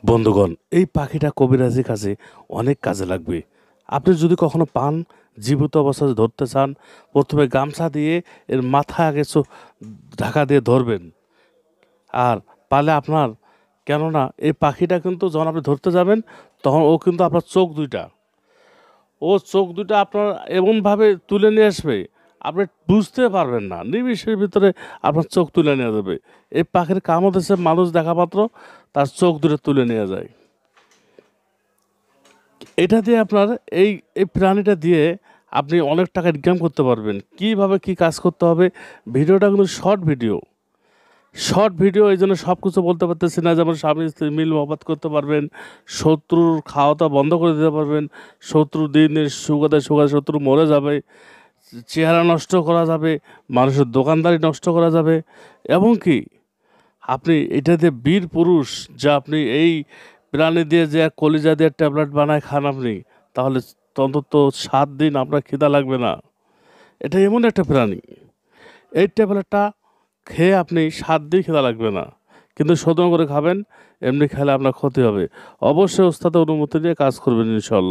বন্ধুগণ, এই পাখিটা কবিরাজি কাজে অনেক কাজে লাগবে। আপনি যদি কখনো পান, জীবিত অবস্থায় ধরতে চান, প্রথমে গামছা দিয়ে এর মাথা আগে ঢাকা দিয়ে ধরবেন। আর পারলে আপনার, কেননা এই পাখিটা কিন্তু যখন আপনি ধরতে যাবেন, তখন ও কিন্তু আপনার চোখ দুইটা আপনার এমনভাবে তুলে নিয়ে আসবে, আপনি বুঝতে পারবেন না, নিমিষের ভিতরে আপনার চোখ তুলে নিয়ে যাবে। এই পাখির কাম হচ্ছে মানুষ দেখা মাত্র তার চোখ দুটো তুলে নিয়ে যায়। এটা দিয়ে আপনার এই এই প্রাণীটা দিয়ে আপনি অনেক টাকা ইনকাম করতে পারবেন। কিভাবে কি কাজ করতে হবে, ভিডিওটা কিন্তু শর্ট ভিডিও, এই জন্য সব কিছু বলতে পারতেছি না। যেমন স্বামী স্ত্রী মিল মহব্বত করতে পারবেন, শত্রুর খাওয়া দাওয়া বন্ধ করে দিতে পারবেন, শত্রু দিন দিন সুগাদে সুগাদে শত্রু মরে যাবে, চেহারা নষ্ট করা যাবে, মানুষের দোকানদারি নষ্ট করা যাবে। এবং কি আপনি এটা দিয়ে বীর পুরুষ, যা আপনি এই প্রাণী দিয়ে যে কলিজা দিয়ে ট্যাবলেট বানায় খান আপনি, তাহলে অন্তত 7 দিন আপনার খিদা লাগবে না। এটা এমন একটা প্রাণী, এই ট্যাবলেটটা খেয়ে আপনি 7 দিন খিদা লাগবে না, কিন্তু শোধন করে খাবেন। এমনি খেলে আপনার ক্ষতি হবে। অবশ্যই ওস্তাদের অনুমতি নিয়ে কাজ করবেন ইনশাল্লাহ।